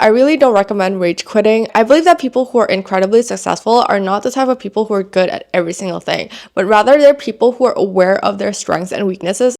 I really don't recommend rage quitting. I believe that people who are incredibly successful are not the type of people who are good at every single thing, but rather they're people who are aware of their strengths and weaknesses.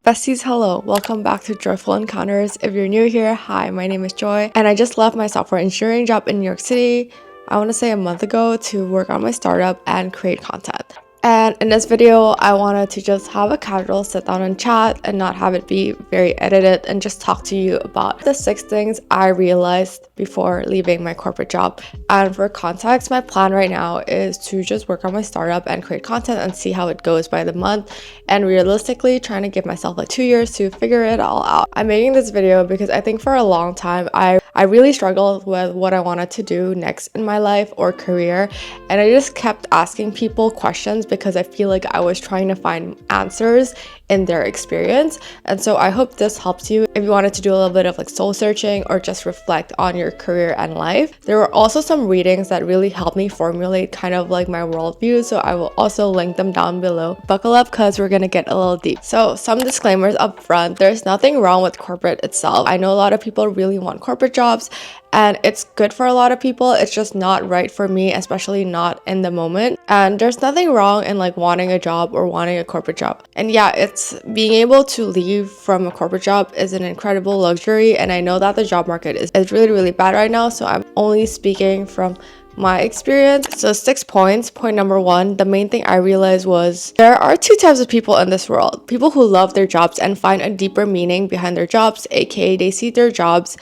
Besties, hello. Welcome back to Joyful Encounters. If you're new here, hi, my name is Joy, and I just left my software engineering job in New York City, I want to say a month ago, to work on my startup and create content. And in this video, I wanted to just have a casual sit down and chat and not have it be very edited and just talk to you about the 6 things I realized before leaving my corporate job. And for context, my plan right now is to just work on my startup and create content and see how it goes by the month. And realistically, trying to give myself like 2 years to figure it all out. I'm making this video because I think for a long time, I really struggled with what I wanted to do next in my life or career. And I just kept asking people questions because I feel like I was trying to find answers in their experience. And so I hope this helps you if you wanted to do a little bit of like soul searching or just reflect on your career and life. There were also some readings that really helped me formulate kind of like my worldview, so I will also link them down below. Buckle up because we're gonna get a little deep. So some disclaimers up front. There's nothing wrong with corporate itself. I know a lot of people really want corporate jobs and it's good for a lot of people. It's just not right for me, especially not in the moment. And there's nothing wrong in like wanting a job or wanting a corporate job. And yeah, it's being able to leave from a corporate job is an incredible luxury. And I know that the job market is really, really bad right now. So I'm only speaking from my experience. So 6 points. Point number 1, the main thing I realized was there are 2 types of people in this world. People who love their jobs and find a deeper meaning behind their jobs, aka they see their jobs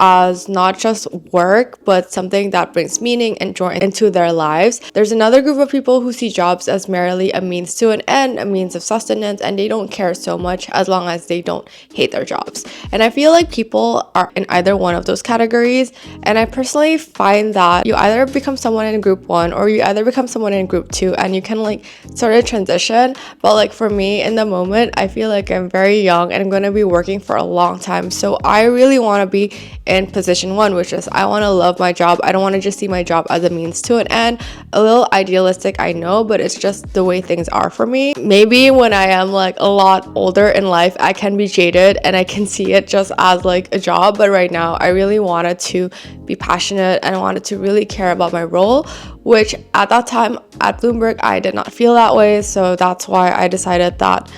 as not just work, but something that brings meaning and joy into their lives. There's another group of people who see jobs as merely a means to an end, a means of sustenance, and they don't care so much as long as they don't hate their jobs. And I feel like people are in either one of those categories. And I personally find that you either become someone in group 1 or you either become someone in group 2, and you can like sort of transition. But like for me in the moment, I feel like I'm very young and I'm going to be working for a long time. So I really want to be in position 1, which is I want to love my job. I don't want to just see my job as a means to an end. A little idealistic, I know, but it's just the way things are for me. Maybe when I am like a lot older in life, I can be jaded and I can see it just as like a job. But right now, I really wanted to be passionate and I wanted to really care about my role, which at that time at Bloomberg, I did not feel that way. So that's why I decided that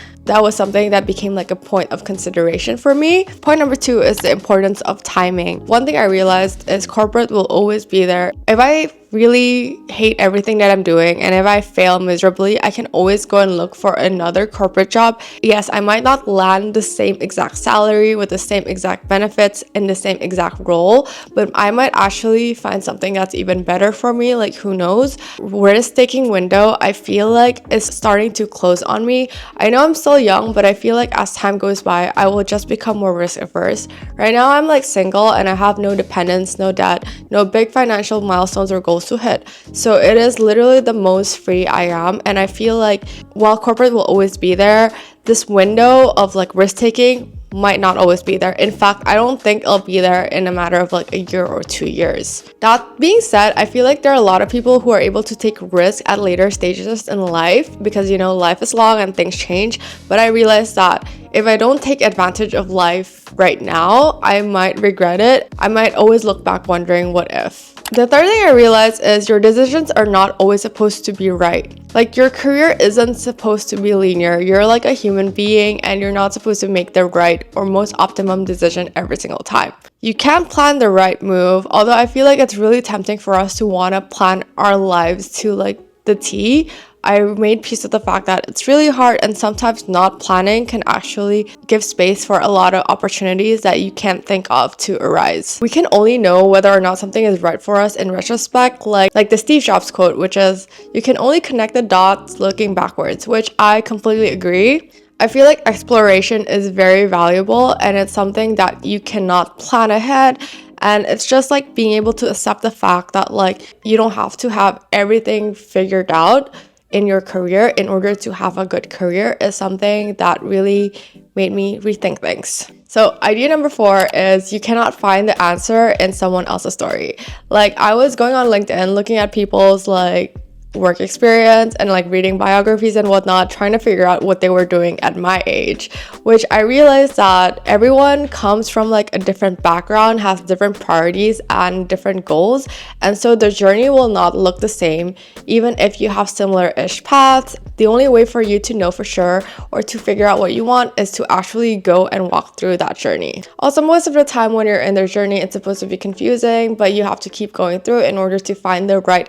was something that became like a point of consideration for me. Point number 2 is the importance of timing. One thing I realized is corporate will always be there. If I really hate everything that I'm doing and if I fail miserably, I can always go and look for another corporate job. Yes, I might not land the same exact salary with the same exact benefits in the same exact role, but I might actually find something that's even better for me. Like who knows? Risk-taking window, I feel like is starting to close on me. I know I'm still young, but I feel like as time goes by, I will just become more risk averse. Right now, I'm like single and I have no dependents, no debt, no big financial milestones or goals to hit. So it is literally the most free I am. And I feel like while corporate will always be there, this window of like risk taking might not always be there. In fact, I don't think it'll be there in a matter of like a year or 2 years. That being said, I feel like there are a lot of people who are able to take risks at later stages in life because, you know, life is long and things change. But I realized that if I don't take advantage of life right now, I might regret it. I might always look back wondering what if. The third thing I realized is your decisions are not always supposed to be right. Like your career isn't supposed to be linear. You're like a human being and you're not supposed to make the right or most optimum decision every single time. You can't plan the right move, although I feel like it's really tempting for us to want to plan our lives to like the T. I made peace with the fact that it's really hard and sometimes not planning can actually give space for a lot of opportunities that you can't think of to arise. We can only know whether or not something is right for us in retrospect, like the Steve Jobs quote, which is, you can only connect the dots looking backwards, which I completely agree. I feel like exploration is very valuable and it's something that you cannot plan ahead. And it's just like being able to accept the fact that like you don't have to have everything figured out in your career in order to have a good career is something that really made me rethink things. So idea number 4 is you cannot find the answer in someone else's story. Like I was going on LinkedIn looking at people's like work experience and like reading biographies and whatnot, trying to figure out what they were doing at my age, which I realized that everyone comes from like a different background, has different priorities and different goals, and so the journey will not look the same even if you have similar-ish paths. The only way for you to know for sure or to figure out what you want is to actually go and walk through that journey. Also, most of the time when you're in their journey, it's supposed to be confusing, but you have to keep going through in order to find the right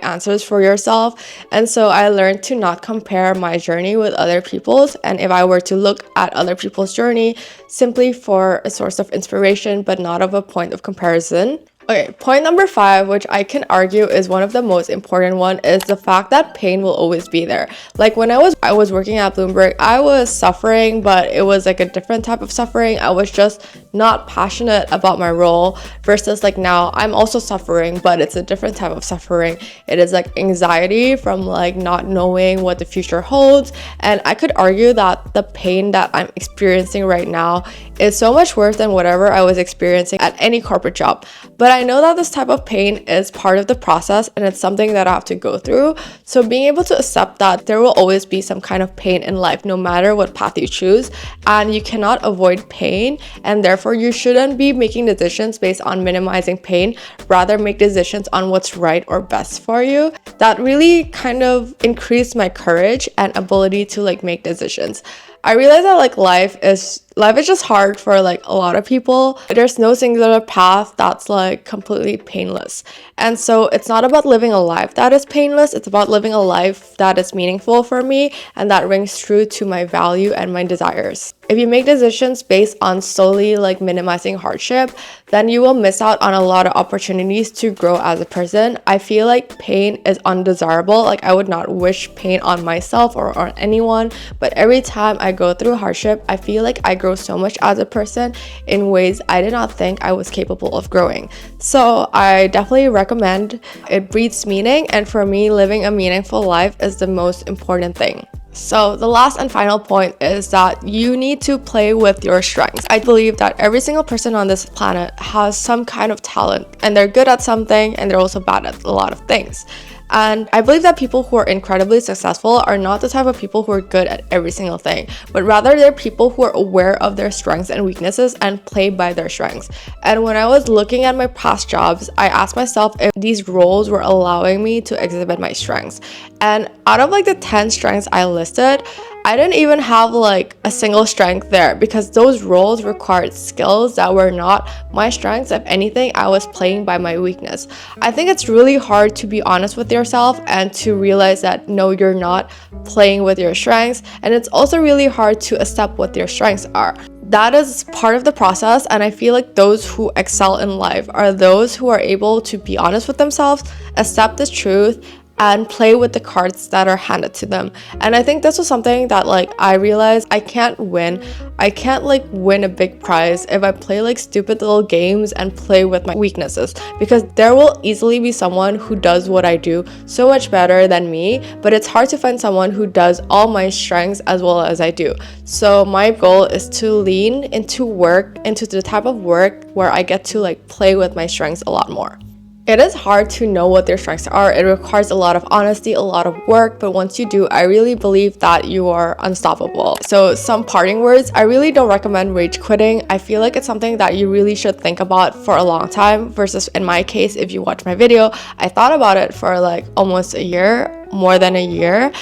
answers for yourself. And so I learned to not compare my journey with other people's, and if I were to look at other people's journey simply for a source of inspiration but not of a point of comparison. Okay, point number 5, which I can argue is one of the most important one, is the fact that pain will always be there. Like when I was working at Bloomberg, I was suffering, but it was like a different type of suffering. I was just not passionate about my role, versus like now I'm also suffering, but it's a different type of suffering. It is like anxiety from like not knowing what the future holds. And I could argue that the pain that I'm experiencing right now is so much worse than whatever I was experiencing at any corporate job. But I know that this type of pain is part of the process and it's something that I have to go through. So being able to accept that there will always be some kind of pain in life, no matter what path you choose, and you cannot avoid pain, and therefore you shouldn't be making decisions based on minimizing pain, rather make decisions on what's right or best for you. That really kind of increased my courage and ability to like make decisions. I realized that like life is just hard for like a lot of people. There's no singular path that's like completely painless. And so it's not about living a life that is painless, it's about living a life that is meaningful for me and that rings true to my value and my desires. If you make decisions based on solely like minimizing hardship, then you will miss out on a lot of opportunities to grow as a person. I feel like pain is undesirable. Like I would not wish pain on myself or on anyone, but every time I go through hardship, I feel like I grow so much as a person in ways I did not think I was capable of growing. So I definitely recommend it. Breeds meaning, and for me, living a meaningful life is the most important thing. So the last and final point is that you need to play with your strengths. I believe that every single person on this planet has some kind of talent, and they're good at something and they're also bad at a lot of things. And I believe that people who are incredibly successful are not the type of people who are good at every single thing, but rather they're people who are aware of their strengths and weaknesses and play by their strengths. And when I was looking at my past jobs, I asked myself if these roles were allowing me to exhibit my strengths. And out of like the 10 strengths I listed, I didn't even have like a single strength there, because those roles required skills that were not my strengths. If anything, I was playing by my weakness. I think it's really hard to be honest with yourself and to realize that no, you're not playing with your strengths. And it's also really hard to accept what your strengths are. That is part of the process, and I feel like those who excel in life are those who are able to be honest with themselves, accept the truth, and play with the cards that are handed to them. And I think this was something that like I realized I can't win a big prize if I play like stupid little games and play with my weaknesses, because there will easily be someone who does what I do so much better than me, but it's hard to find someone who does all my strengths as well as I do. So my goal is to lean into the type of work where I get to like play with my strengths a lot more. It is hard to know what their strengths are. It requires a lot of honesty, a lot of work, but once you do, I really believe that you are unstoppable. So some parting words, I really don't recommend rage quitting. I feel like it's something that you really should think about for a long time, versus in my case, if you watch my video, I thought about it for like almost a year, more than a year.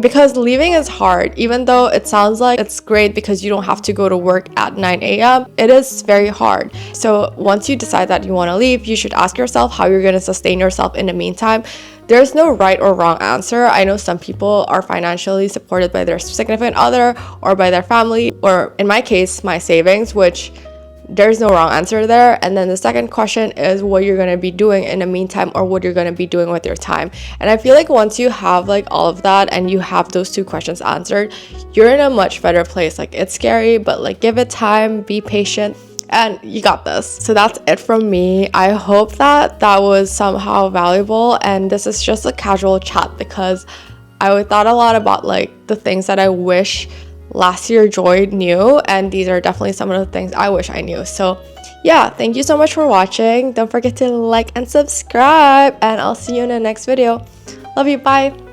Because leaving is hard. Even though it sounds like it's great because you don't have to go to work at 9 a.m., it is very hard. So once you decide that you want to leave, you should ask yourself how you're going to sustain yourself in the meantime. There's no right or wrong answer. I know some people are financially supported by their significant other or by their family, or in my case, my savings, which there's no wrong answer there. And then the second question is what you're going to be doing in the meantime, or what you're going to be doing with your time. And I feel like once you have like all of that and you have those two questions answered, you're in a much better place. Like it's scary, but like give it time, be patient, and you got this. So that's it from me. I hope that was somehow valuable, and this is just a casual chat because I thought a lot about like the things that I wish last year Joy knew, and these are definitely some of the things I wish I knew. So yeah, thank you so much for watching. Don't forget to like and subscribe, and I'll see you in the next video. Love you. Bye.